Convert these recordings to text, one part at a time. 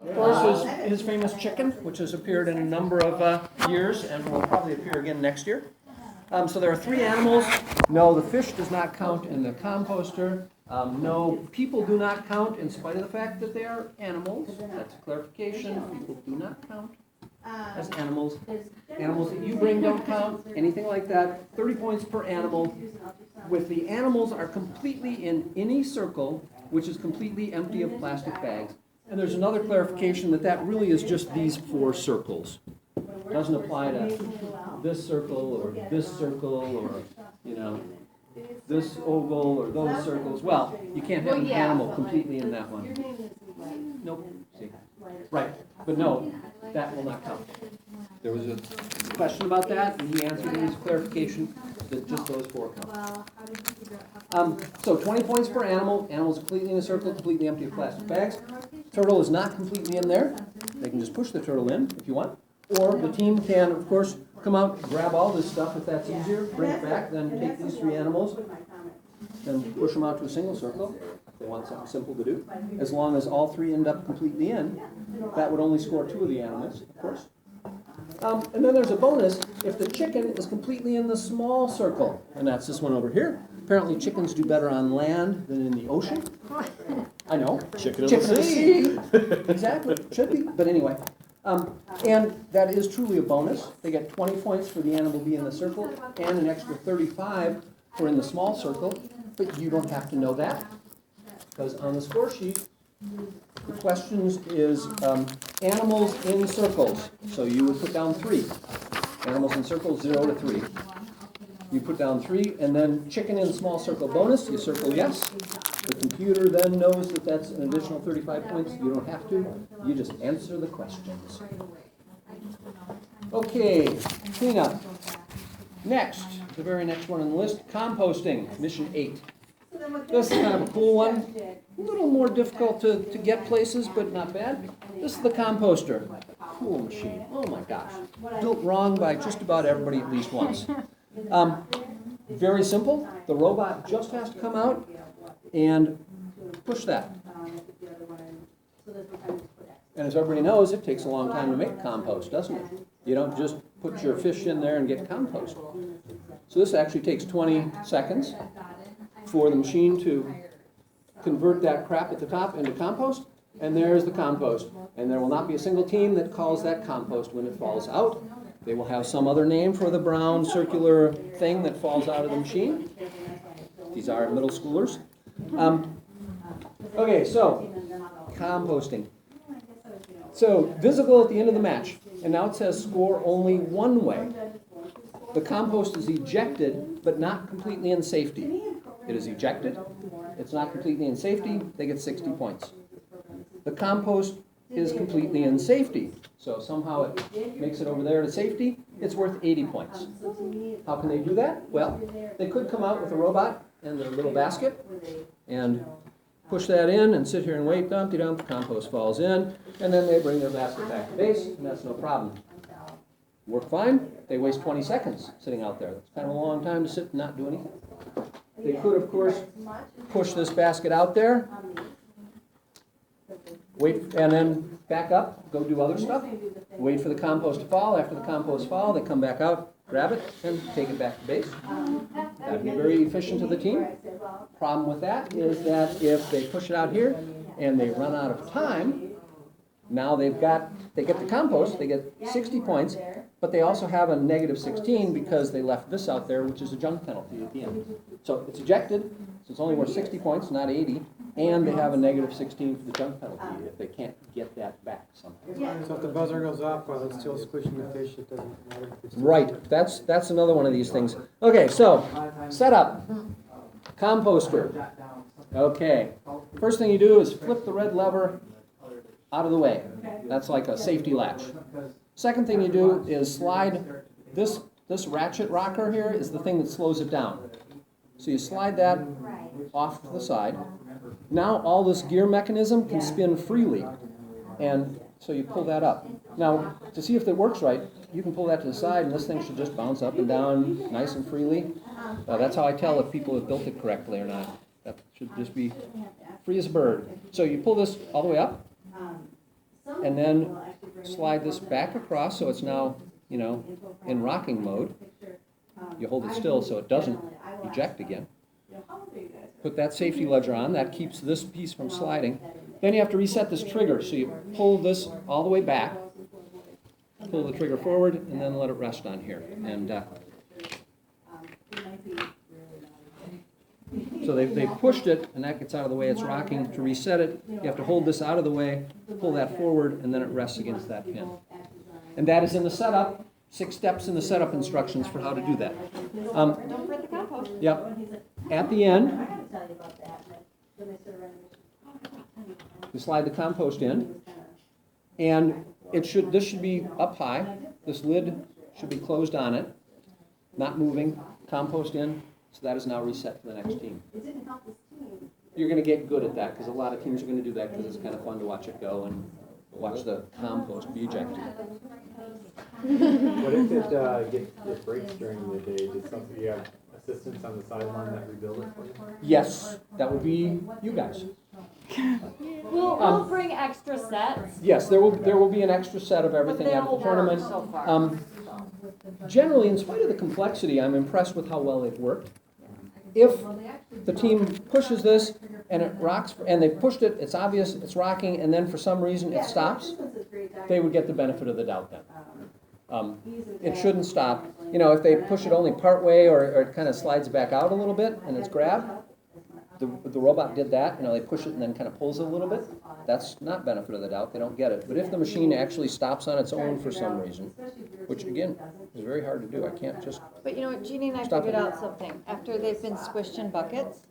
Of course, his famous chicken, which has appeared in a number of years and will probably appear again next year. So there are three animals. No, the fish does not count in the composter. No, people do not count in spite of the fact that they are animals. That's a clarification. People do not count as animals. Animals that you bring don't count. Anything like that. 30 points per animal. With the animals are completely in any circle, which is completely empty of plastic bags. And there's another clarification that that really is just these four circles. It doesn't apply to this circle or this circle or, you know, this oval or those circles. Well, you can't have an animal completely in that one. Nope. See. Right. But no, that will not count. There was a question about that, and he answered his clarification that just those four count. So 20 points per animal. Animals completely in a circle, completely empty of plastic bags. Turtle is not completely in there. They can just push the turtle in if you want. Or the team can, of course, come out, grab all this stuff if that's easier, bring it back, then take these three animals and push them out to a single circle if they want something simple to do. As long as all three end up completely in, that would only score two of the animals, of course. And then there's a bonus if the chicken is completely in the small circle, and that's this one over here. Apparently chickens do better on land than in the ocean. I know. Chicken of the sea. Exactly. Should be. But anyway. And that is truly a bonus. They get 20 points for the animal being in the circle and an extra 35 for in the small circle. But you don't have to know that because on the score sheet, the questions is animals in circles. So you would put down 3. Animals in circles, 0 to 3. You put down 3, and then chicken in small circle bonus, you circle yes. The computer then knows that that's an additional 35 points. You don't have to. You just answer the questions. Okay, cleanup. Next, the very next one on the list, composting, mission 8. This is kind of a cool one. A little more difficult to get places, but not bad. This is the composter. Cool machine. Oh my gosh. Built wrong by just about everybody at least once. Very simple. The robot just has to come out and push that. And as everybody knows, it takes a long time to make compost, doesn't it? You don't just put your fish in there and get compost. So this actually takes 20 seconds for the machine to convert that crap at the top into compost, and there's the compost. And there will not be a single team that calls that compost when it falls out. They will have some other name for the brown circular thing that falls out of the machine. These are middle schoolers. Okay, so composting. So visible at the end of the match, and now it says score only one way. The compost is ejected, but not completely in safety. It is ejected. It's not completely in safety. They get 60 points. The compost is completely in safety. So somehow it makes it over there to safety. It's worth 80 points. How can they do that? Well, they could come out with a robot and their little basket and push that in and sit here and wait. Dumpty-dump, the compost falls in, and then they bring their basket back to base, and that's no problem. Work fine. They waste 20 seconds sitting out there. That's kind of a long time to sit and not do anything. They could, of course, push this basket out there, wait, and then back up, go do other stuff, wait for the compost to fall. After the compost falls, they come back out, grab it, and take it back to base. That would be very efficient to the team. Problem with that is that if they push it out here and they run out of time, now they get the compost, they get 60 points, but they also have a negative 16 because they left this out there, which is a junk penalty at the end. So it's ejected, so it's only worth 60 points, not 80, and they have a negative 16 for the junk penalty if they can't get that back somehow. So if the buzzer goes off while it's still squishing the fish, it doesn't matter. Right, that's another one of these things. Okay, so setup, composter. Okay, first thing you do is flip the red lever out of the way. That's like a safety latch. Second thing you do is slide this ratchet rocker here is the thing that slows it down. So you slide that off to the side. Now all this gear mechanism can spin freely, and so you pull that up. Now to see if it works right, you can pull that to the side, and this thing should just bounce up and down nice and freely. That's how I tell if people have built it correctly or not. That should just be free as a bird. So you pull this all the way up, and then slide this back across so it's now, you know, in rocking mode. You hold it still so it doesn't eject again. Put that safety ledger on, that keeps this piece from sliding. Then you have to reset this trigger, so you pull this all the way back, pull the trigger forward, and then let it rest on here. And so they pushed it, and that gets out of the way, it's rocking. To reset it, you have to hold this out of the way, pull that forward, and then it rests against that pin. And that is in the setup, 6 steps in the setup instructions for how to do that. Don't forget the compost. Yep. At the end, you slide the compost in, and this should be up high. This lid should be closed on it, not moving. Compost in, so that is now reset to the next team. You're going to get good at that because a lot of teams are going to do that because it's kind of fun to watch it go and watch the compost be ejected. What if it breaks during the day? Did something, you have assistants on the sideline that rebuild it for you? Yes, that would be you guys. We'll bring extra sets. Yes, there will be an extra set of everything at the tournament. So far. Generally, in spite of the complexity, I'm impressed with how well they've worked. If the team pushes this and it rocks, and they pushed it, it's obvious, it's rocking, and then for some reason it stops, they would get the benefit of the doubt then. It shouldn't stop. You know, if they push it only part way or it kind of slides back out a little bit and it's grabbed, the robot did that, you know, they push it and then kind of pulls it a little bit. That's not benefit of the doubt, they don't get it. But if the machine actually stops on its own for some reason, which again, is very hard to do, I can't just... But you know what, Jeannie and I Stop figured it. out something. After they've been squished in buckets,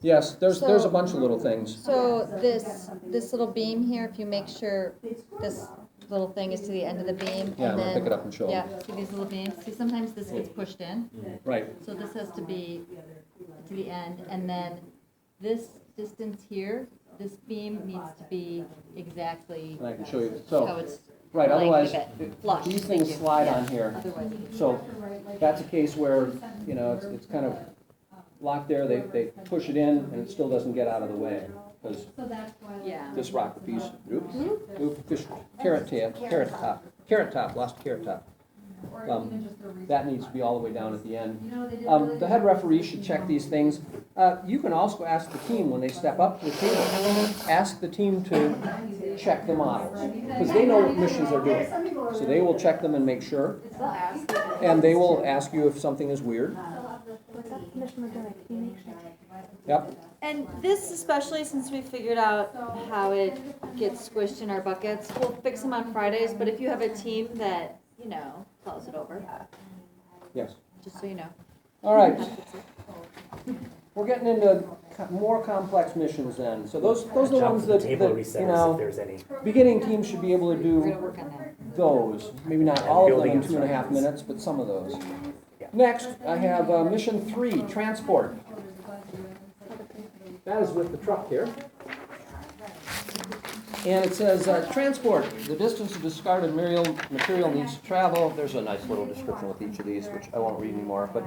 Yes, there's a bunch of little things. so this little beam here, if you make sure this little thing is to the end of the beam, Yeah, I'm and gonna then, pick it up and show yeah, them. see these little beams? See, sometimes this gets pushed in, Right, so this has to be to the end, and then this distance here, this beam needs to be exactly and I can show you. how So, it's right, like otherwise, with it. Flush. these Thank things you. slide Yeah. on here. Otherwise, So that's a case where, you know, it's kind of locked there, they push it in and it still doesn't get out of the way. Because yeah. this rocker piece, oops, fish, carrot top, lost carrot top. That needs to be all the way down at the end. The head referee should check these things. You can also ask the team when they step up to the table, ask the team to check the models. Because they know what missions they're doing. So they will check them and make sure. And they will ask you if something is weird. Yep. And this especially, since we figured out how it gets squished in our buckets, we'll fix them on Fridays, but if you have a team that, you know, calls it over, Yes. just so you know. All right. We're getting into more complex missions then. So those are the ones that, Table you resets if know, there's any. beginning teams should be able to We're gonna do work on that. those. Maybe not all of them Building in 2.5 instructions. minutes, but some of those. Yeah. Next, I have mission 3, transport. That is with the truck here. And it says, transport, the distance of discarded material needs to travel. There's a nice little description with each of these, which I won't read anymore. But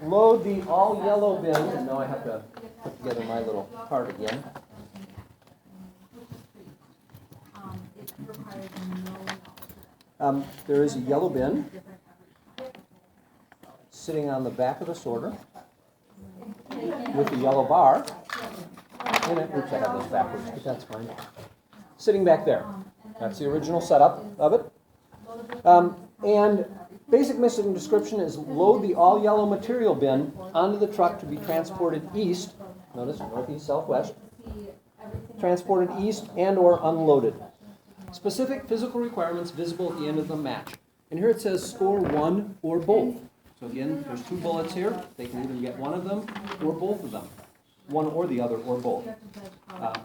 load the all yellow bin, and now I have to put together my little part again. There is a yellow bin sitting on the back of the sorter with a yellow bar in it. Oops, I have those backwards, but that's fine. Sitting back there. That's the original setup of it. And basic mission description is load the all yellow material bin onto the truck to be transported east. Notice northeast, southwest. Transported east and or unloaded. Specific physical requirements visible at the end of the match. And here it says score 1 or both. So again, there's 2 bullets here. They can either get one of them or both of them. One or the other or both.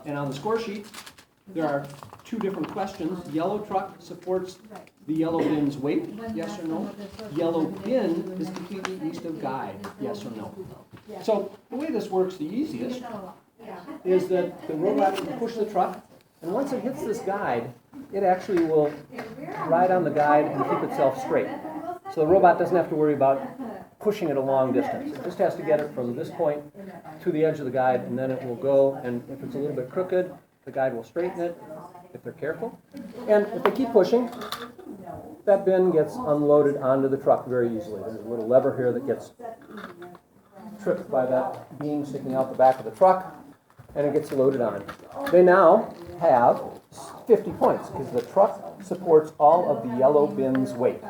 And on the score sheet, there are 2 different questions. Yellow truck supports the yellow bin's weight, yes or no? Yellow bin is completely east of guide, yes or no? So the way this works the easiest is that the robot can push the truck, and once it hits this guide, it actually will ride on the guide and keep itself straight. So the robot doesn't have to worry about pushing it a long distance. It just has to get it from this point to the edge of the guide, and then it will go, and if it's a little bit crooked, the guide will straighten it, if they're careful. And if they keep pushing, that bin gets unloaded onto the truck very easily. There's a little lever here that gets tripped by that beam sticking out the back of the truck, and it gets loaded on. They now have 50 points because the truck supports all of the yellow bin's weight.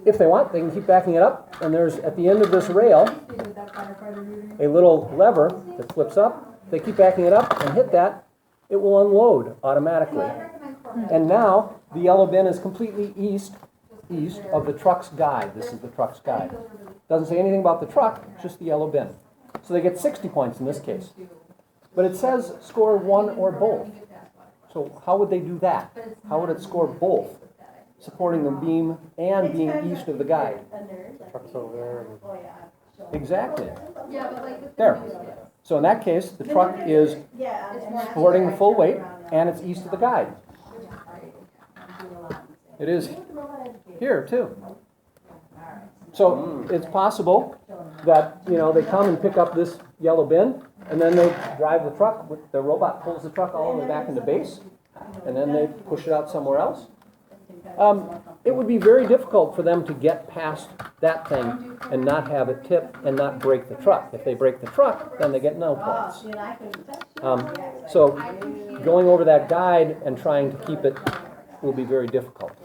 If they want, they can keep backing it up, and there's, at the end of this rail, a little lever that flips up. If they keep backing it up and hit that, it will unload automatically. And now, the yellow bin is completely east of the truck's guide. This is the truck's guide. Doesn't say anything about the truck, just the yellow bin. So they get 60 points in this case. But it says score one or both. So how would they do that? How would it score both? Supporting the beam and being east of the guide. Truck's over there. Exactly. There. So in that case, the truck is supporting the full weight and it's east of the guide. It is here too. So it's possible that, you know, they come and pick up this yellow bin and then they drive the truck, the robot pulls the truck all the way back into base and then they push it out somewhere else. It would be very difficult for them to get past that thing and not have it tip and not break the truck. If they break the truck, then they get no points. So going over that guide and trying to keep it will be very difficult.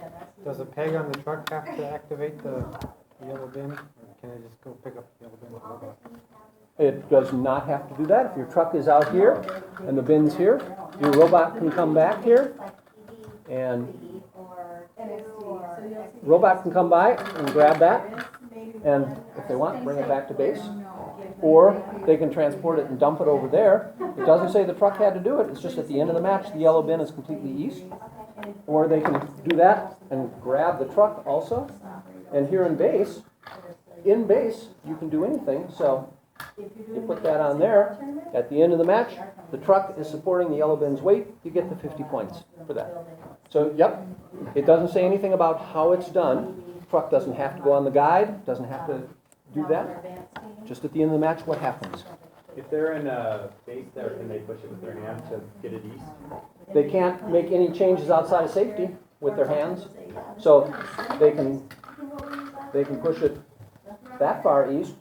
Does the peg on the truck have to activate the yellow bin, or can I just go pick up the yellow bin with the robot? It does not have to do that. If your truck is out here and the bin's here, your robot can come back here and robot can come by and grab that, and if they want, bring it back to base. Or they can transport it and dump it over there. It doesn't say the truck had to do it. It's just at the end of the match, the yellow bin is completely east. Or they can do that and grab the truck also. And here in base, you can do anything. So you put that on there. At the end of the match, the truck is supporting the yellow bin's weight. You get the 50 points for that. So, yep, it doesn't say anything about how it's done. The truck doesn't have to go on the guide, doesn't have to do that. Just at the end of the match, what happens? If they're in a base there, can they push it with their hand to get it east? They can't make any changes outside of safety with their hands. So they can push it that far east,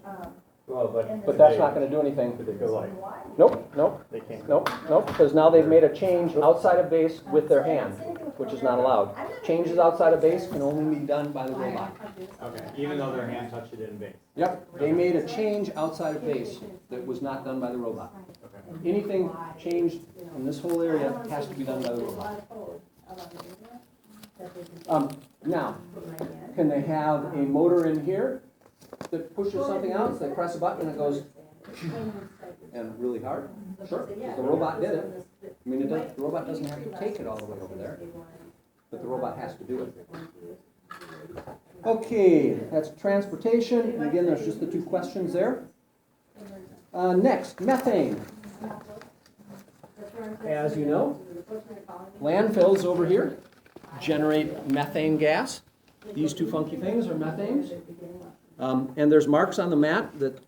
Well, but that's not going to do anything. Could they go like? Nope, They can't. nope, because now they've made a change outside of base with their hand, which is not allowed. Changes outside of base can only be done by the robot. Okay, even though their hand touched it in base. Yep, they made a change outside of base that was not done by the robot. Okay. Anything changed in this whole area has to be done by the robot. Now, can they have a motor in here that pushes something out? So they press a button and it goes and really hard? Sure, the robot did it. I mean, the robot doesn't have to take it all the way over there, but the robot has to do it. Okay, that's transportation. And again, there's just the two questions there. Next, methane. As you know, landfills over here generate methane gas. These two funky things are methanes. And there's marks on the map that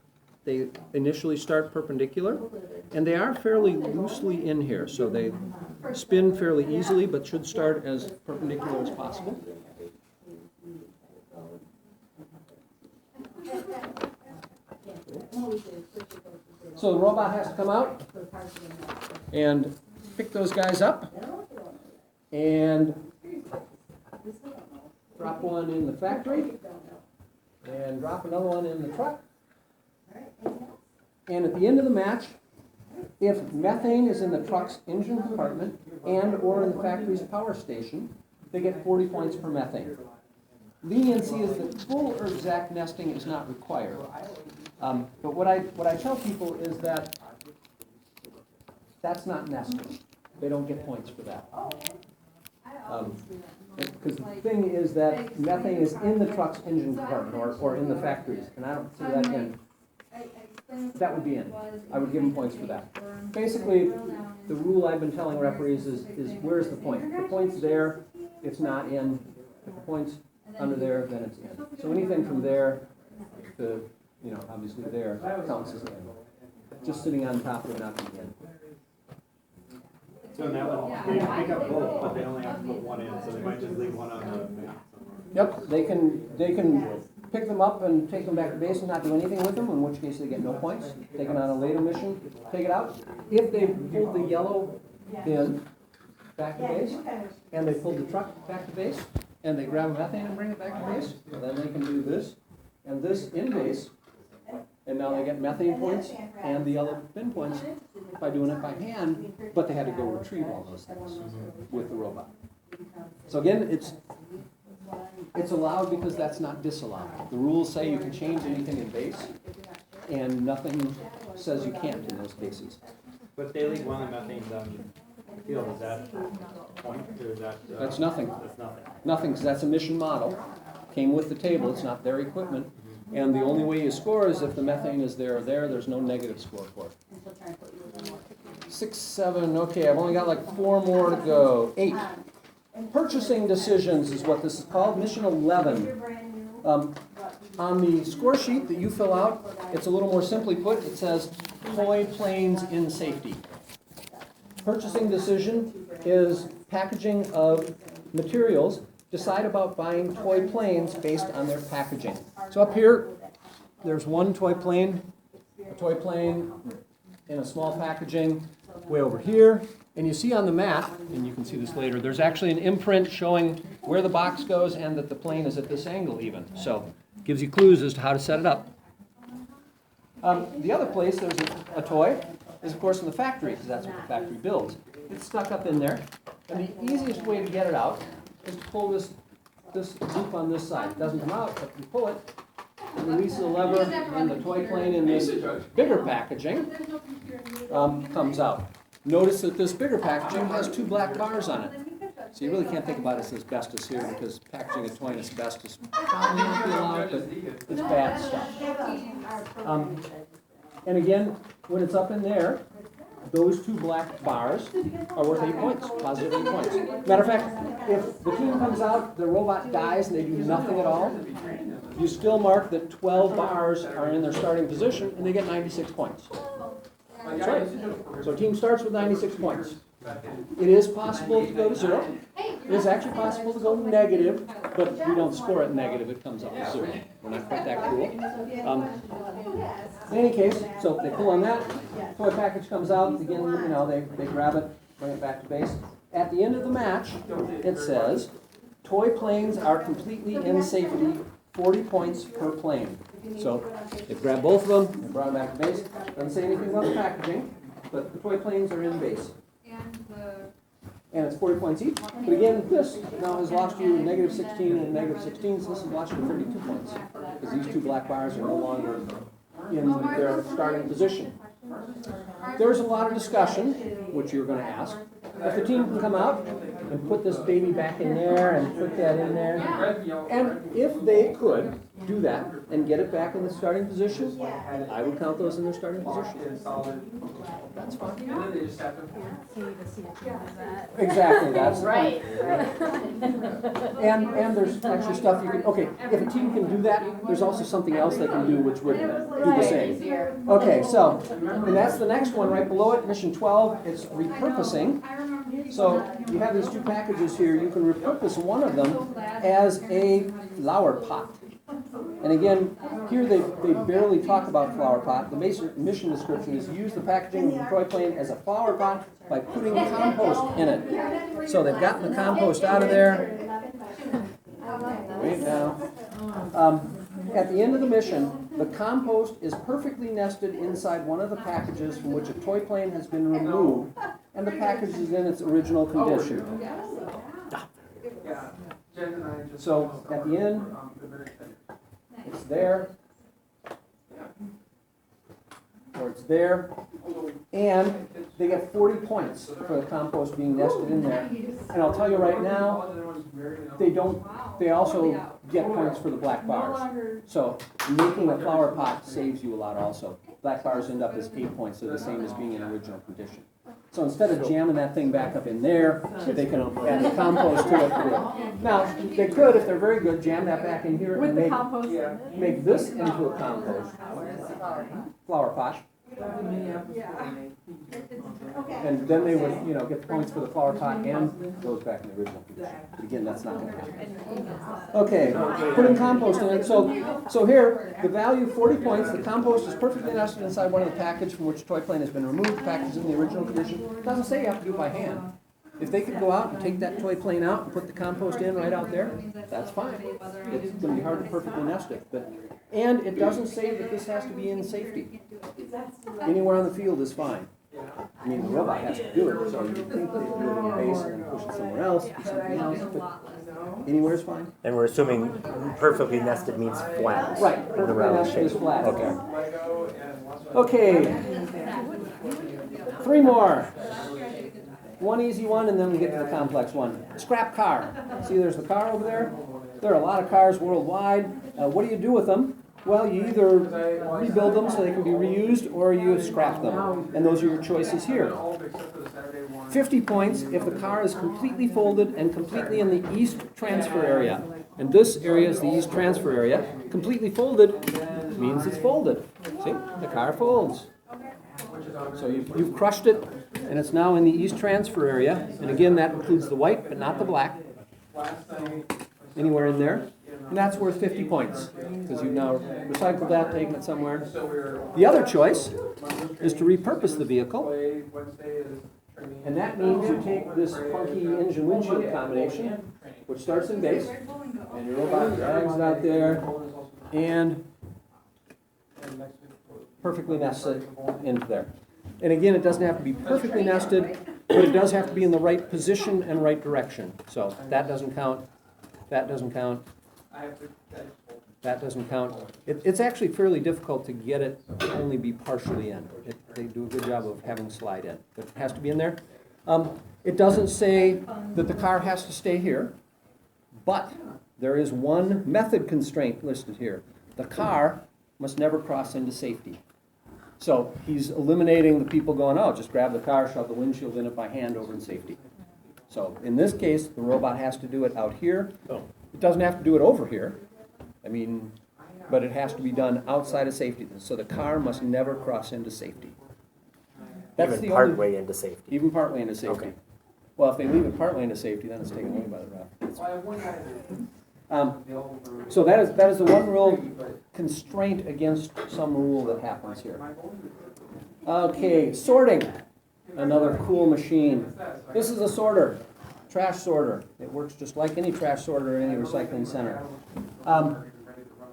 they initially start perpendicular. And they are fairly loosely in here, so they spin fairly easily, but should start as perpendicular as possible. So the robot has to come out and pick those guys up and drop one in the factory and drop another one in the truck. And at the end of the match, if methane is in the truck's engine compartment and or in the factory's power station, they get 40 points per methane. Leniency is that full or exact nesting is not required. But what I tell people is that that's not nesting. They don't get points for that. Because the thing is that methane is in the truck's engine compartment or in the factories, and I don't see that in. That would be in. I would give them points for that. Basically, the rule I've been telling referees is where's the point? If the point's there, it's not in. If the point's under there, then it's in. So anything from there to, obviously there counts as in. Just sitting on top would not be in. So in that one, they pick up both, but they only have to put one in, so they might just leave one on the mat somewhere. Yep, they can pick them up and take them back to base and not do anything with them, in which case they get no points. Take it on a later mission, take it out. If they pulled the yellow bin back to base, and they pulled the truck back to base, and they grab a methane and bring it back to base, then they can do this and this in base, and now they get methane points and the yellow bin points by doing it by hand, but they had to go retrieve all those things with the robot. So again, it's allowed because that's not disallowed. The rules say you can change anything in base, and nothing says you can't in those cases. But they leave one of the methanes on the field, is that a point, or is that? That's nothing. That's nothing. Nothing, because that's a mission model. Came with the table, it's not their equipment. And the only way you score is if the methane is there or there, there's no negative score for it. 6, 7, okay, I've only got like 4 more to go. 8. Purchasing decisions is what this is called, mission 11. On the score sheet that you fill out, it's a little more simply put, it says toy planes in safety. Purchasing decision is packaging of materials. Decide about buying toy planes based on their packaging. So up here, there's one toy plane, a toy plane in a small packaging way over here. And you see on the map, and you can see this later, there's actually an imprint showing where the box goes and that the plane is at this angle even. So it gives you clues as to how to set it up. The other place there's a toy is, of course, in the factory, because that's what the factory builds. It's stuck up in there, and the easiest way to get it out is to pull this loop on this side. It doesn't come out, but you pull it, and release the lever, and the toy plane in this bigger packaging comes out. Notice that this bigger packaging has 2 black bars on it. So you really can't think about it as asbestos here, because packaging a toy in asbestos probably won't be allowed, but it's bad stuff. And again, when it's up in there, those 2 black bars are worth 8 points, positive 8 points. Matter of fact, if the team comes out, the robot dies, and they do nothing at all, you still mark that 12 bars are in their starting position, and they get 96 points. That's right. So a team starts with 96 points. It is possible to go to 0. It is actually possible to go negative, but we don't score it negative, it comes up as 0. We're not quite that cruel. In any case, so they pull on that, toy package comes out, again, you know, they grab it, bring it back to base. At the end of the match, it says, toy planes are completely in safety, 40 points per plane. So they grab both of them, they brought them back to base. Doesn't say anything about the packaging, but the toy planes are in base. And it's 40 points each. But again, this now has lost you negative 16 and negative 16, so this has lost you 32 points. Because these 2 black bars are no longer in their starting position. There's a lot of discussion, which you're going to ask. If the team can come out and put this baby back in there and put that in there, and if they could do that and get it back in the starting position, I would count those in their starting position. That's fine. Exactly, that's Right. And there's actually stuff you can, okay, if a team can do that, there's also something else they can do which would do the same. Okay, so, and that's the next one right below it, mission 12, it's repurposing. So you have these 2 packages here, you can repurpose one of them as a flower pot. And again, here they barely talk about flower pot. The basic mission description is use the packaging of the toy plane as a flower pot by putting compost in it. So they've gotten the compost out of there. Wait now. At the end of the mission, the compost is perfectly nested inside one of the packages from which a toy plane has been removed, and the package is in its original condition. So at the end, it's there, or it's there, and they get 40 points for the compost being nested in there. And I'll tell you right now, they also get points for the black bars. So making a flower pot saves you a lot also. Black bars end up as 8 points, they're the same as being in original condition. So instead of jamming that thing back up in there, they can add the compost to it. Now, they could, if they're very good, jam that back in here and make this into a compost flower pot. And then they would, you know, get points for the flower pot and goes back in the original condition. But again, that's not gonna happen. Okay, putting compost in it. So here, the value 40 points. The compost is perfectly nested inside one of the package from which toy plane has been removed. The package is in the original condition. It doesn't say you have to do it by hand. If they could go out and take that toy plane out and put the compost in right out there, that's fine. It's gonna be hard to perfectly nest it, and it doesn't say that this has to be in safety. Anywhere on the field is fine. I mean, the robot has to do it, so you think they do it in the base and then push it somewhere else, do something else, but anywhere is fine. And we're assuming perfectly nested means flat. Right, The perfectly round nested is shape. flat. Okay. Okay, 3 more. One easy one, and then we get to the complex one. Scrap car. See, there's the car over there. There are a lot of cars worldwide. What do you do with them? Well, you either rebuild them so they can be reused, or you scrap them. And those are your choices here. 50 points if the car is completely folded and completely in the east transfer area. And this area is the east transfer area. Completely folded means it's folded. See, the car folds. So you've crushed it, and it's now in the east transfer area. And again, that includes the white, but not the black. Anywhere in there. And that's worth 50 points, because you've now recycled that, taken it somewhere. The other choice is to repurpose the vehicle. And that means you take this funky engine windshield combination, which starts in base, and your robot drags it out there, and perfectly nests it into there. And again, it doesn't have to be perfectly nested, but it does have to be in the right position and right direction. So that doesn't count, that doesn't count, that doesn't count. It's actually fairly difficult to get it to only be partially in. They do a good job of having slide in, but it has to be in there. It doesn't say that the car has to stay here, but there is one method constraint listed here. The car must never cross into safety. So he's eliminating the people going, oh, just grab the car, shove the windshield in it by hand over in safety. So in this case, the robot has to do it out here. It doesn't have to do it over here. I mean, but it has to be done outside of safety. So the car must never cross into safety. That's Even the partway into safety. Even partway into safety. Okay. Well, if they leave it partway into safety, then it's taken away by the ref. So that is the one real constraint against some rule that happens here. Okay, sorting. Another cool machine. This is a sorter, trash sorter. It works just like any trash sorter in any recycling center.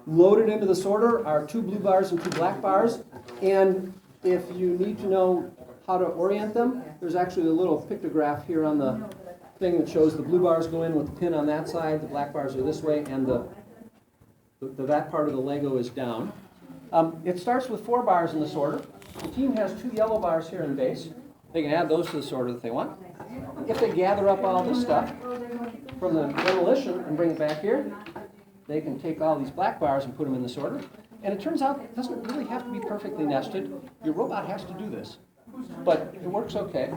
Loaded into the sorter are 2 blue bars and 2 black bars. And if you need to know how to orient them, there's actually a little pictograph here on the thing that shows the blue bars go in with the pin on that side, the black bars are this way, and that part of the Lego is down. It starts with 4 bars in the sorter. The team has 2 yellow bars here in base. They can add those to the sorter if they want. If they gather up all this stuff from the demolition and bring it back here, they can take all these black bars and put them in the sorter. And it turns out it doesn't really have to be perfectly nested. Your robot has to do this. But it works okay.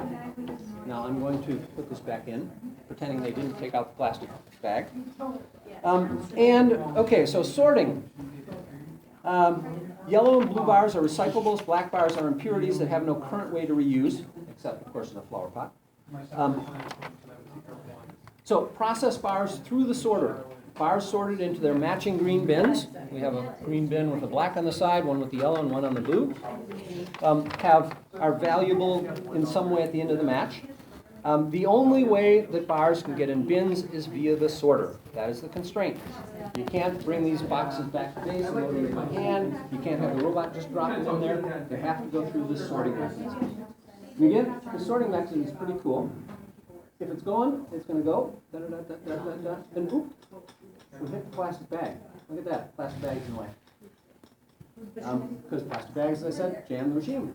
Now I'm going to put this back in, pretending they didn't take out the plastic bag. Okay, so sorting. Yellow and blue bars are recyclables, black bars are impurities that have no current way to reuse, except of course in a flower pot. So process bars through the sorter. Bars sorted into their matching green bins. We have a green bin with a black on the side, one with the yellow and one on the blue. Are valuable in some way at the end of the match. The only way that bars can get in bins is via the sorter. That is the constraint. You can't bring these boxes back to base and load them by hand. You can't have the robot just drop them in there. They have to go through this sorting mechanism. And again, the sorting mechanism is pretty cool. If it's going, it's going to go, and oop, we hit the plastic bag. Look at that, plastic bag's in the way. Because plastic bags, as I said, jam the machine.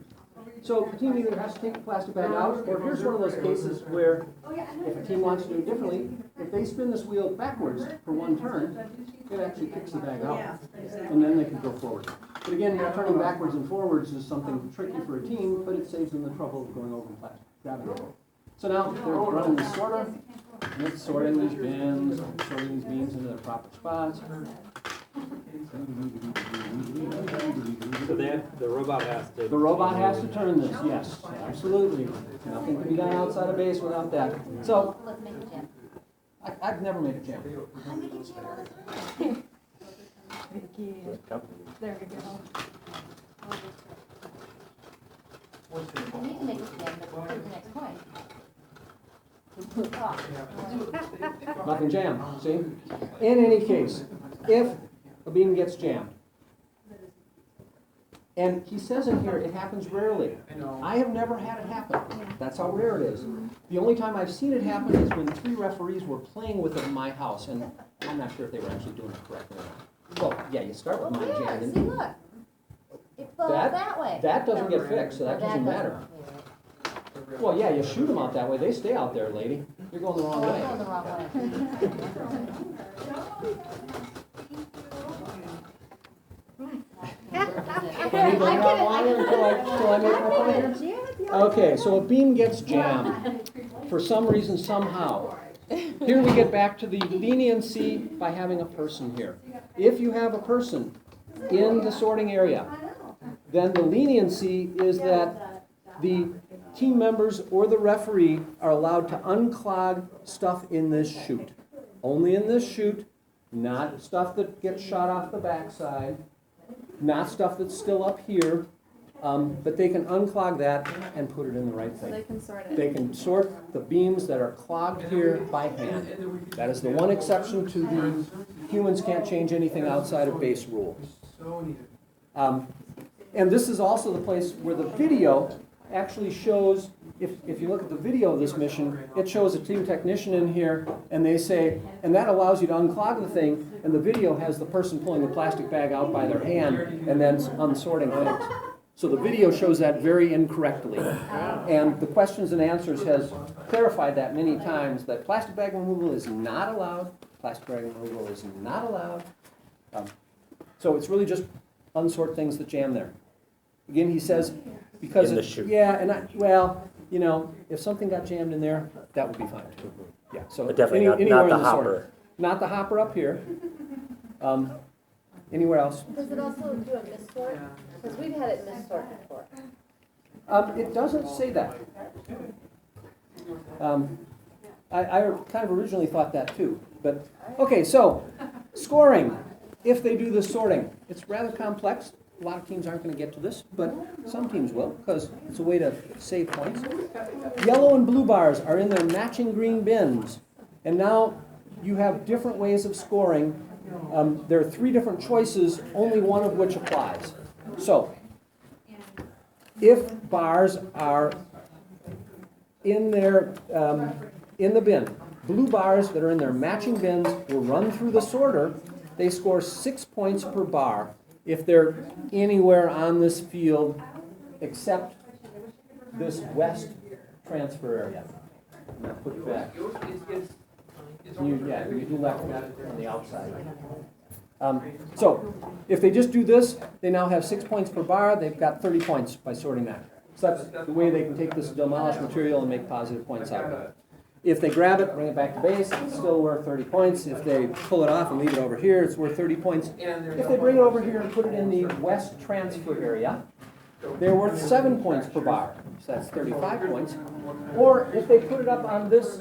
So the team either has to take the plastic bag out, or here's one of those cases where if a team wants to do it differently, if they spin this wheel backwards for one turn, it actually kicks the bag out, and then they can go forward. But again, turning backwards and forwards is something tricky for a team, but it saves them the trouble of going over the plastic, grabbing it. So now they're running the sorter, and it's sorting these bins, sorting these beans into their proper spots. So the robot has to. The robot has to turn this, yes, absolutely. Nothing can be done outside of base without that. So, Let's make a jam. I've never made a jam. I make a jam all the time. There we go. We need to make a jam, but here's the next point. Nothing jammed, see? In any case, if a beam gets jammed, and he says in here, it happens rarely. I have never had it happen. That's how rare it is. The only time I've seen it happen is when 3 referees were playing with it in my house, and I'm not sure if they were actually doing it correctly or not. Well, yeah, you start with mine Well, jammed. see, look. It falls that way. That doesn't get fixed, so that doesn't matter. Right. Well, yeah, you shoot them out that way. They stay out there, lady. You're going the wrong Oh, way. I'm going the wrong way. Do I need to lay out longer until I make my point here? Okay, so a beam gets jammed for some reason, somehow. Here we get back to the leniency by having a person here. If you have a person in the sorting area, then the leniency is that the team members or the referee are allowed to unclog stuff in this chute. Only in this chute, not stuff that gets shot off the backside, not stuff that's still up here, but they can unclog that and put it in the right So they thing. can sort it. They can sort the beams that are clogged here by hand. That is the one exception to the humans can't change anything outside of base rule. And this is also the place where the video actually shows, if you look at the video of this mission, it shows a team technician in here, and they say, and that allows you to unclog the thing, and the video has the person pulling the plastic bag out by their hand and then unsorting things. So the video shows that very incorrectly. And the questions and answers has clarified that many times, that plastic bag removal is not allowed, plastic bag removal is not allowed. So it's really just unsort things that jam there. Again, he says, because In the it- chute. yeah, and well, you know, if something got jammed in there, that would be fine too. Yeah, so But definitely anywhere not in the the sorter. hopper. Not the hopper up here. Anywhere else? Does it also do a missort? Because we've had it missort before. It doesn't say that. I kind of originally thought that too, but, okay, so, scoring, if they do the sorting, it's rather complex. A lot of teams aren't gonna get to this, but some teams will, because it's a way to save points. Yellow and blue bars are in their matching green bins, and now you have different ways of scoring. There are 3 different choices, only one of which applies. So, if bars are in their, in the bin, blue bars that are in their matching bins will run through the sorter. They score 6 points per bar if they're anywhere on this field except this west transfer area. I'm gonna put it back. You do left on the outside. So, if they just do this, they now have 6 points per bar. They've got 30 points by sorting that. So that's the way they can take this demolished material and make positive points out of it. If they grab it, bring it back to base, it's still worth 30 points. If they pull it off and leave it over here, it's worth 30 points. If they bring it over here and put it in the west transfer area, they're worth 7 points per bar. So that's 35 points. Or if they put it up on this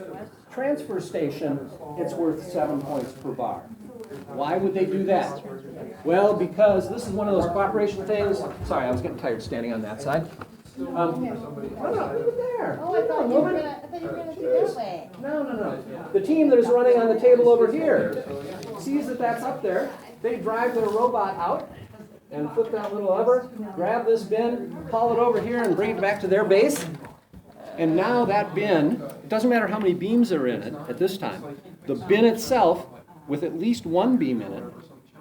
transfer station, it's worth 7 points per bar. Why would they do that? Well, because this is one of those cooperation things. Sorry, I was getting tired standing on that side. No, leave it there. Oh, I thought you were gonna do that way. No. The team that is running on the table over here sees that that's up there. They drive their robot out and flip that little lever, grab this bin, haul it over here and bring it back to their base. And now that bin, it doesn't matter how many beams are in it at this time, the bin itself, with at least 1 beam in it,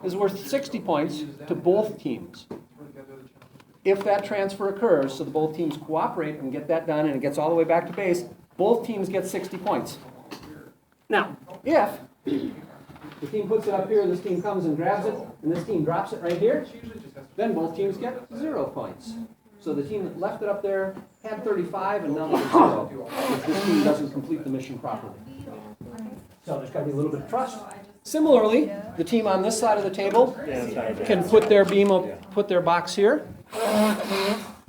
is worth 60 points to both teams. If that transfer occurs, so the both teams cooperate and get that done and it gets all the way back to base, both teams get 60 points. Now, if the team puts it up here, this team comes and grabs it, and this team drops it right here, then both teams get 0 points. So the team that left it up there had 35 and now they get 0 if this team doesn't complete the mission properly. So there's got to be a little bit of trust. Similarly, the team on this side of the table can put their put their box here.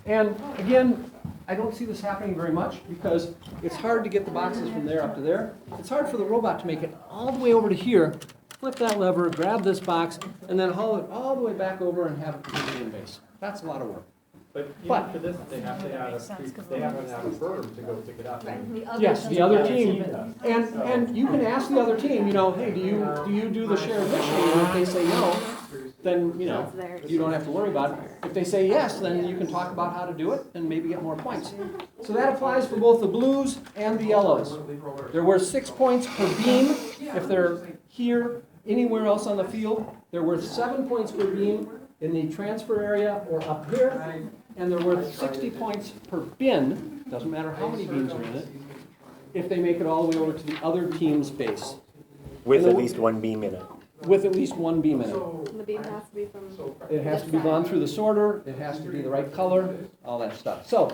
And again, I don't see this happening very much because it's hard to get the boxes from there up to there. It's hard for the robot to make it all the way over to here, flip that lever, grab this box, and then haul it all the way back over and have it completely in base. That's a lot of work. But even for this, they have to have a firm to go pick it up. Yes, the other team, and you can ask the other team, you know, hey, do you do the shared mission? And if they say no, then, you know, you don't have to worry about it. If they say yes, then you can talk about how to do it and maybe get more points. So that applies for both the blues and the yellows. There were 6 points per beam if they're here, anywhere else on the field. There were 7 points per beam in the transfer area or up here. And they're worth 60 points per bin, doesn't matter how many beams are in it, if they make it all the way over to the other team's base. With at least one beam in it. With at least one beam in it. The beam has to be from. It has to be gone through the sorter, it has to be the right color, all that stuff. So,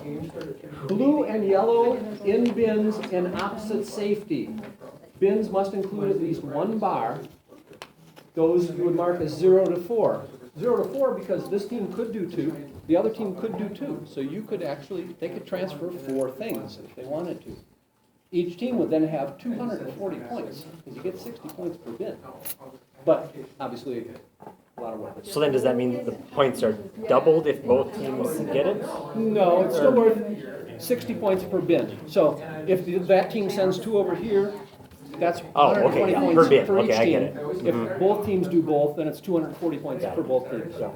blue and yellow in bins in opposite safety. Bins must include at least one bar. Those you would mark as 0 to 4. 0 to 4 because this team could do 2, the other team could do 2. So you could actually, they could transfer 4 things if they wanted to. Each team would then have 240 points because you get 60 points per bin. But obviously, a lot of work. So then does that mean the points are doubled if both teams get it? No, it's still worth 60 points per bin. So if that team sends 2 over here, that's 120 points per bin. for each Okay, I team. get it. If both teams do both, then it's 240 points for both teams. So.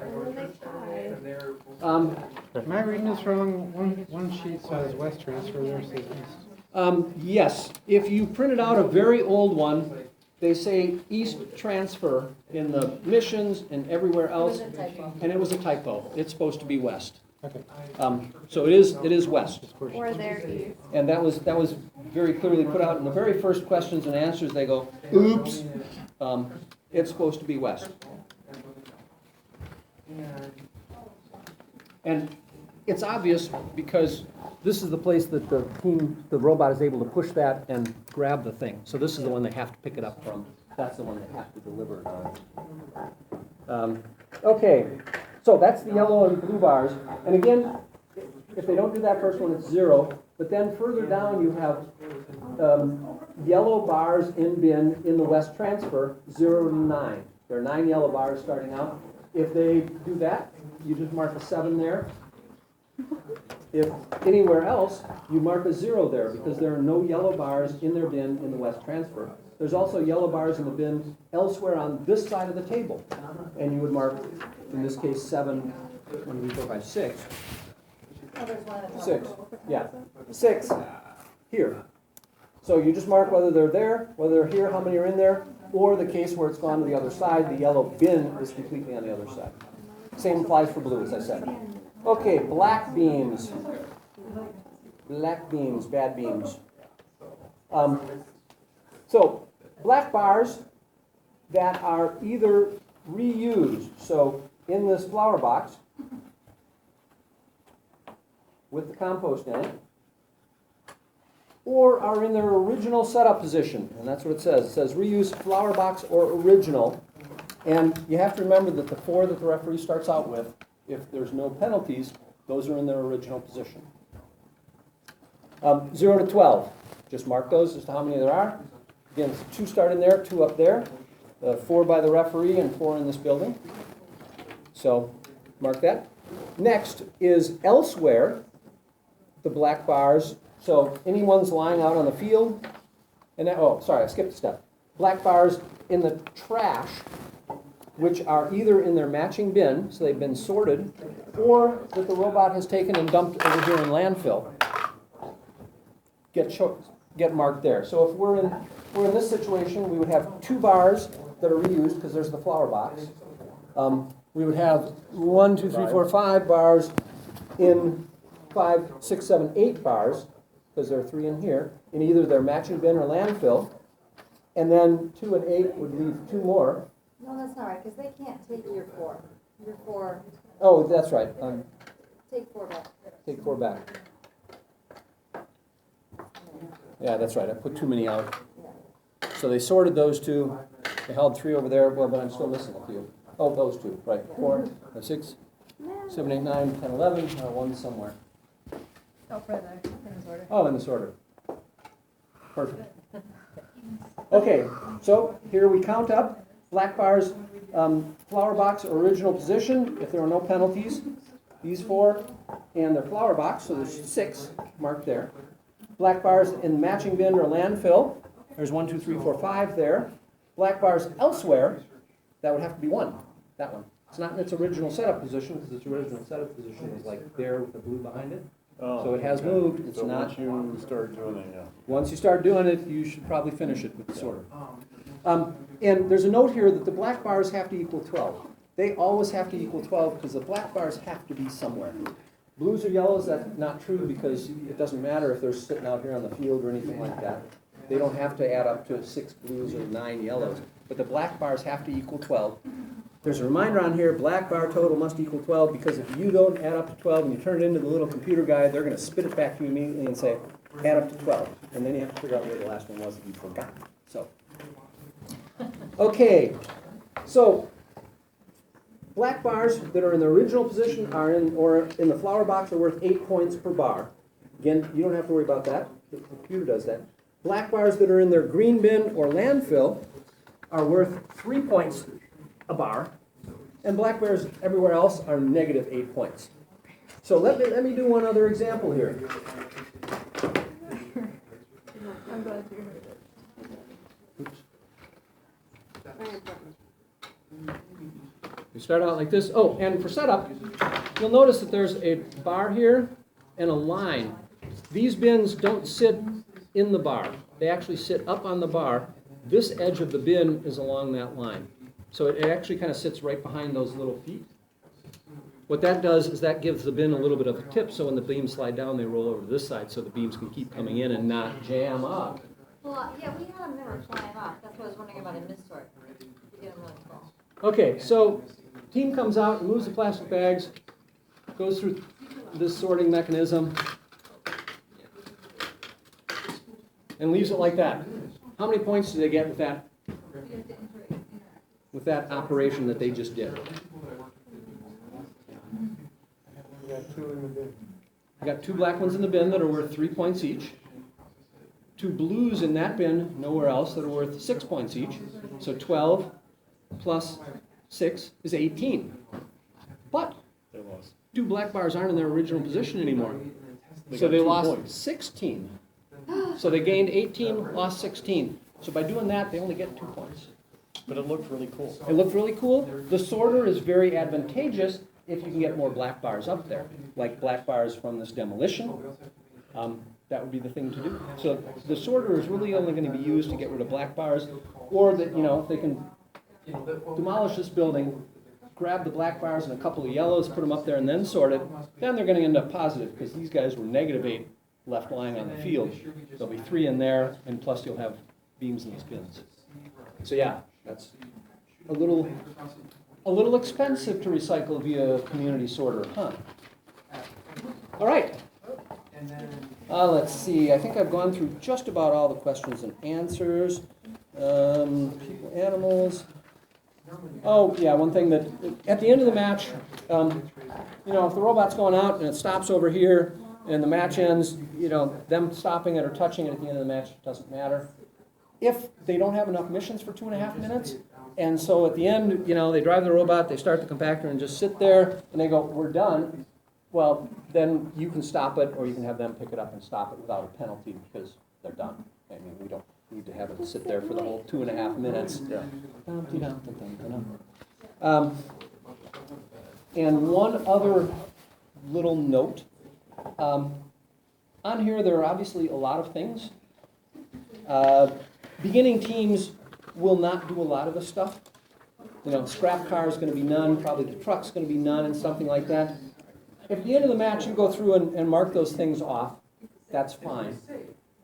Am I reading this wrong? One sheet says west transfer, there says east. Yes, if you printed out a very old one, they say east transfer in the missions and everywhere else, and it was a typo. It's supposed to be west. Okay. So it is west. Or their east. And that was very clearly put out in the very first questions and answers. They go, oops, it's supposed to be west. And it's obvious because this is the place that the robot is able to push that and grab the thing. So this is the one they have to pick it up from. That's the one they have to deliver it on. Okay, so that's the yellow and blue bars. And again, if they don't do that first one, it's 0. But then further down, you have yellow bars in bin in the west transfer, 0 to 9. There are 9 yellow bars starting out. If they do that, you just mark a 7 there. If anywhere else, you mark a 0 there because there are no yellow bars in their bin in the west transfer. There's also yellow bars in the bin elsewhere on this side of the table. And you would mark, in this case, 7, 1, 2, 3, 4, 5, 6. 6, yeah. 6 here. So you just mark whether they're there, whether they're here, how many are in there, or the case where it's gone to the other side, the yellow bin is completely on the other side. Same applies for blue, as I said. Okay, black beams. Black beams, bad beams. So, black bars that are either reused, so in this flower box, with the compost in it, or are in their original setup position, and that's what it says. It says reuse flower box or original, and you have to remember that the 4 that the referee starts out with, if there's no penalties, those are in their original position. 0 to 12, just mark those as to how many there are. Again, 2 start in there, 2 up there, 4 by the referee and 4 in this building. So mark that. Next is elsewhere, the black bars. So any ones lying out on the field, and that, oh, sorry, I skipped a step. Black bars in the trash, which are either in their matching bin, so they've been sorted, or that the robot has taken and dumped over here in landfill, get marked there. So if we're in this situation, we would have 2 bars that are reused because there's the flower box. We would have 1, 2, 3, 4, 5 bars in 5, 6, 7, 8 bars, because there are 3 in here, in either their matching bin or landfill. And then 2 and 8 would leave 2 more. No, that's not right, because they can't take your 4. Your 4, Oh, that's right. take 4 back. Take 4 back. Yeah, that's right. I put too many out. So they sorted those 2. I held 3 over there, well, but I'm still missing a few. Oh, those 2, right, 4, 6, 7, 8, 9, 10, 11, 1 somewhere. Oh, further, in this order. Oh, in this order. Perfect. Okay, so here we count up. Black bars, flower box, original position, if there are no penalties. These 4 and their flower box, so there's 6 marked there. Black bars in matching bin or landfill. There's 1, 2, 3, 4, 5 there. Black bars elsewhere, that would have to be 1, that one. It's not in its original setup position, because its original setup position was like there with the blue behind it. So it has moved, it's So not. once you start doing it, yeah. Once you start doing it, you should probably finish it with the sorter. And there's a note here that the black bars have to equal 12. They always have to equal 12 because the black bars have to be somewhere. Blues or yellows, that's not true because it doesn't matter if they're sitting out here on the field or anything like that. They don't have to add up to 6 blues or 9 yellows. But the black bars have to equal 12. There's a reminder on here, black bar total must equal 12, because if you don't add up to 12 and you turn it into the little computer guy, they're going to spit it back to you immediately and say, add up to 12. And then you have to figure out where the last one was that you forgot. So, okay, so black bars that are in the original position are or in the flower box are worth 8 points per bar. Again, you don't have to worry about that. The computer does that. Black bars that are in their green bin or landfill are worth 3 points a bar, and black bars everywhere else are negative 8 points. So let me do one other example here. Oops. We start out like this. Oh, and for setup, you'll notice that there's a bar here and a line. These bins don't sit in the bar. They actually sit up on the bar. This edge of the bin is along that line. So it actually kind of sits right behind those little feet. What that does is that gives the bin a little bit of a tip, so when the beams slide down, they roll over to this side so the beams can keep coming in and not jam up. Well, yeah, we had them never flying off. That's what I was wondering about in this sort. We get them really cool. Okay, so team comes out and moves the plastic bags, goes through this sorting mechanism, and leaves it like that. How many points do they get with that? With that operation that they just did? You got 2 in the bin. I got 2 black ones in the bin that are worth 3 points each. 2 blues in that bin, nowhere else, that are worth 6 points each. So 12 plus 6 is 18. But They lost. 2 black bars aren't in their original position anymore. They So got they 2 lost points. 16. So they gained 18, lost 16. So by doing that, they only get 2 points. But it looked really cool. It looked really cool. The sorter is very advantageous if you can get more black bars up there, like black bars from this demolition. That would be the thing to do. So the sorter is really only going to be used to get rid of black bars, or that, you know, if they can demolish this building, grab the black bars and a couple of yellows, put them up there and then sort it, then they're going to end up positive, because these guys were negative 8 left lying on the field. There'll be 3 in there, and plus you'll have beams in these bins. So yeah, that's a little expensive to recycle via community sorter, huh? All right. Let's see. I think I've gone through just about all the questions and answers. People, animals. Oh yeah, one thing that at the end of the match, you know, if the robot's going out and it stops over here and the match ends, you know, them stopping it or touching it at the end of the match doesn't matter. If they don't have enough missions for 2.5 minutes, and so at the end, you know, they drive the robot, they start the compactor and just sit there, and they go, we're done, well, then you can stop it, or you can have them pick it up and stop it without a penalty because they're done. I mean, we don't need to have it sit there for the whole 2.5 minutes. Yeah. And one other little note. On here, there are obviously a lot of things. Beginning teams will not do a lot of the stuff. You know, scrap car is going to be none, probably the truck's going to be none, and something like that. If at the end of the match you go through and mark those things off, that's fine.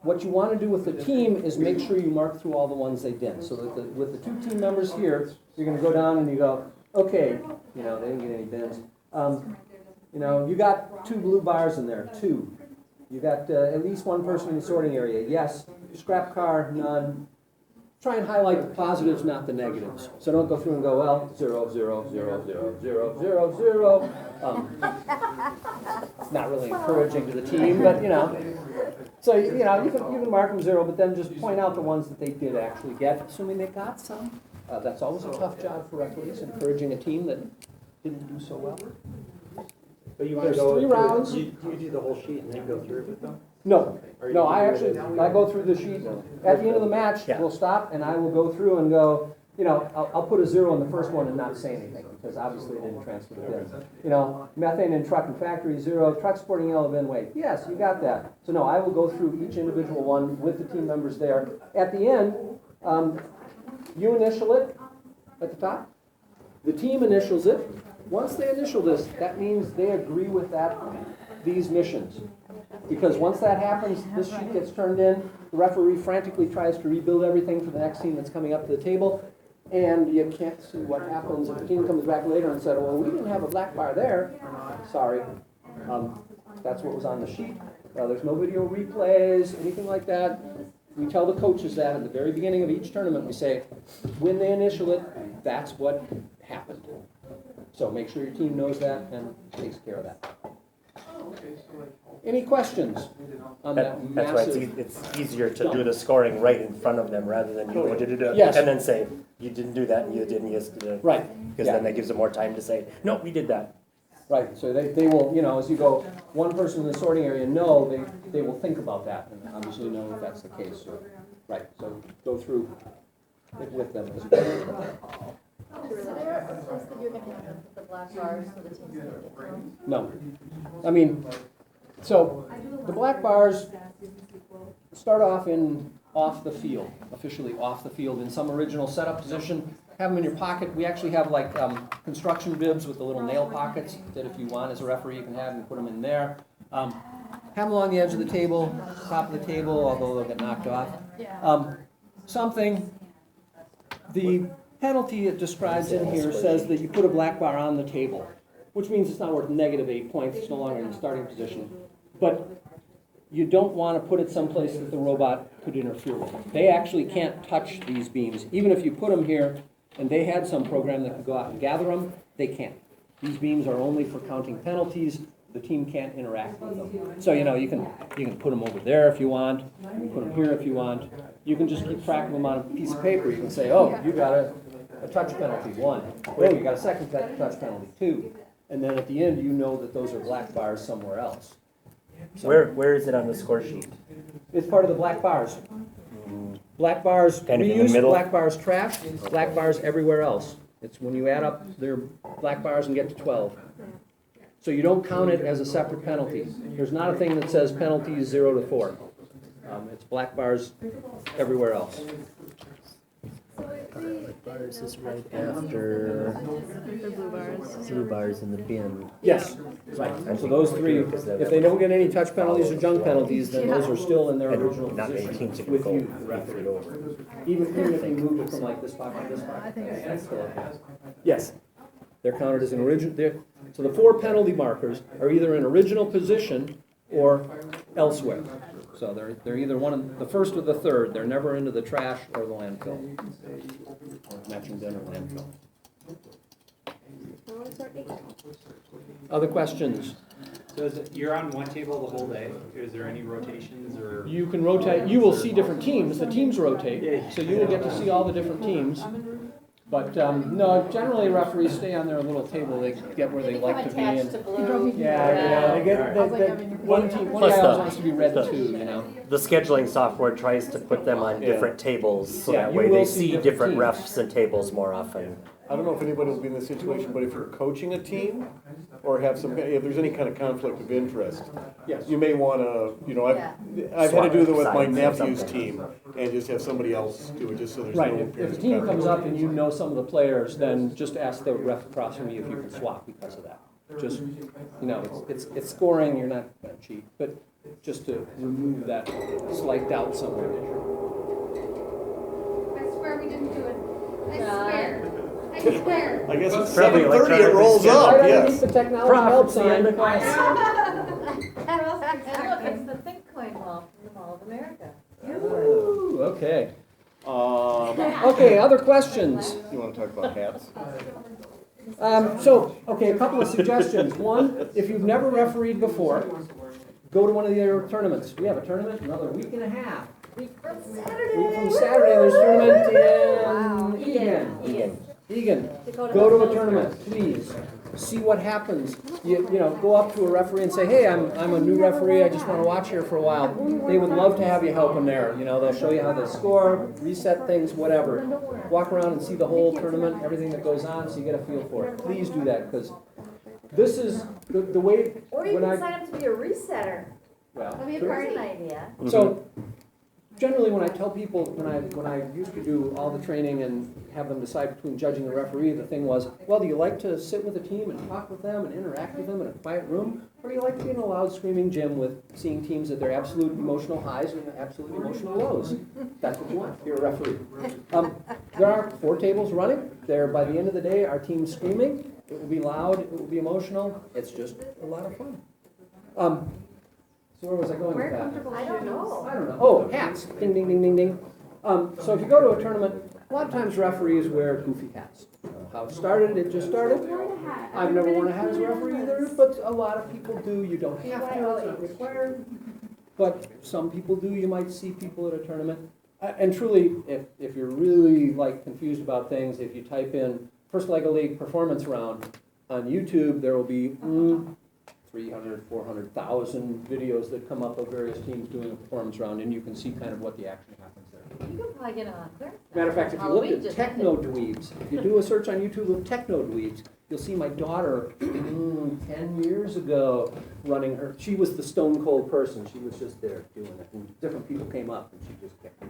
What you want to do with the team is make sure you mark through all the ones they did. So that with the 2 team members here, you're going to go down and you go, okay, you know, they didn't get any bins. You know, you got 2 blue bars in there, 2. You got at least 1 person in the sorting area, yes. Scrap car, none. try and highlight the positives, not the negatives. So don't go through and go, well, 0, 0, 0, 0, 0, 0, 0. Not really encouraging to the team, but you know. So you can mark them 0, but then just point out the ones that they did actually get, assuming they got some. That's always a tough job for referees, encouraging a team that didn't do so well. But you There's 3 rounds. You do the whole sheet and then go through it with them? No, I go through the sheet. At the end of the match, Yeah. we'll stop and I will go through and go, I'll put a 0 in the first one and not say anything, because obviously it didn't transfer the bin. Methane in truck and factory, 0, truck sporting yellow bin weight. Yes, you got that. So no, I will go through each individual one with the team members there. At the end, you initial it at the top. The team initials it. Once they initial this, that means they agree with these missions. Because once that happens, this sheet gets turned in, the referee frantically tries to rebuild everything for the next team that's coming up to the table, and you can't see what happens if the team comes back later and said, well, we didn't have a black bar there. Sorry. That's what was on the sheet. There's no video replays, anything like that. We tell the coaches that at the very beginning of each tournament. We say, when they initial it, that's what happened. So make sure your team knows that and takes care of that. Any questions on that That's why massive? it's easier to do the scoring right in front of them rather than you go Yes. and then say, you didn't do that and you didn't, yes, Right. because Yeah. then that gives them more time to say, no, we did that. Right, so they will, as you go, one person in the sorting area, they will think about that and obviously know if that's the case. So, right, so go through it with them as you go. Is there a place that you're gonna have the black bars so the teams can get through? No. I mean, so the black bars start off off the field, officially off the field in some original setup position. Have them in your pocket. We actually have like construction bibs with the little nail pockets that if you want as a referee you can have and put them in there. Have them along the edge of the table, top of the table, although they'll get knocked off. The penalty it describes in here says that you put a black bar on the table, which means it's not worth -8 points. It's no longer in the starting position. But you don't want to put it someplace that the robot could interfere with. They actually can't touch these beams. Even if you put them here and they had some program that could go out and gather them, they can't. These beams are only for counting penalties. The team can't interact with them. So, you can put them over there if you want. You can put them here if you want. You can just keep track of them on a piece of paper. You can say, oh, you got a touch penalty, 1. Oh, you got a second touch penalty, 2. And then at the end, you know that those are black bars somewhere else. So Where is it on the score sheet? it's part of the black bars. Black bars Kind of in the reuse, middle? black bars trash, black bars everywhere else. It's when you add up their black bars and get to 12. So you don't count it as a separate penalty. There's not a thing that says penalties 0 to 4. It's black bars everywhere else. Bars is right after The blue bars. blue bars in the bin. Yes, right. So those 3, if they don't get any touch penalties or junk penalties, then those are still in their original Not many position teams can with go you, the 3 referee. feet over. Even if you move it from like this pocket to this pocket. That's still okay. Yes, they're counted as an original. So the 4 penalty markers are either in original position or elsewhere. So they're either the first or the third. They're never into the trash or the landfill. Matching bin or landfill. Other questions? So you're on one table the whole day? Is there any rotations or? You can rotate. You will see different teams. The teams rotate, so you will get to see all the different teams. But no, generally referees stay on their little table. They get where they like to be. Attached to blue. Yeah, they get one team. One Plus guy the- always wants to be red too. The scheduling software tries to put them on different tables, so Yeah, that you way will they see see different different teams. refs and tables more often. I don't know if anybody will be in this situation, but if you're coaching a team or if there's any kind of conflict of interest, Yes. you may want to, Yeah. I've had to do that with my Sides or nephew's something. team and just have somebody else do it just so there's Right. no If appearance a of team conflict. comes up and you know some of the players, then just ask the ref across from you if you can swap because of that. Just it's scoring. You're not going to cheat, but just to remove that slight doubt somewhere. I swear we didn't do it. I Yeah. swear. I swear. I guess it's Probably 7:30, it electronic rolls reschedule. up, Right underneath yes. the technology help sign. Look, it's the Think Coin Mall from the Mall of America. Ooh, okay. Okay, other questions? You wanna talk about hats? Okay, a couple of suggestions. One, if you've never refereed before, go to one of the other tournaments. We have a tournament another week and a half. Week from Saturday, there's a tournament in Egan. Go to a tournament, please. See what happens. You know, go up to a referee and say, hey, I'm a new referee, I just want to watch here for a while. They would love to have you help them there. You know, they'll show you how they score, reset things, whatever. Walk around and see the whole tournament, everything that goes on, so you get a feel for it. Please do that, because this is the way, Or you when can I, sign up to be a resetter. well, Let me a sure. party. That's an idea. So, generally, when I tell people, when I used to do all the training and have them decide between judging and referee, the thing was, well, do you like to sit with a team and talk with them and interact with them in a quiet room? Or do you like to be in a loud screaming gym with seeing teams at their absolute emotional highs and absolute emotional lows? That's what you want, you're a referee. There are 4 tables running. They're, by the end of the day, our team's screaming. It will be loud, it will be emotional. It's just a lot of fun. So where was I going with that? I don't know. I don't know. Oh, hats. Ding, ding, ding, ding, ding. So if you go to a tournament, a lot of times referees wear goofy hats. How it started, it just started. I've never worn a hat as a referee either, but a lot of people do. You don't have to, it's not required. But some people do. You might see people at a tournament. And truly, if you're really like confused about things, if you type in First Leg of League performance round on YouTube, there will be 300, 400,000 videos that come up of various teams doing a performance round, and you can see kind of what the action happens there. You could probably get it on clear. Matter of fact, if you look at techno dweebs, if you do a search on YouTube of techno dweebs, you'll see my daughter 10 years ago running her. She was the stone cold person. She was just there doing it, and different people came up, and she just kept them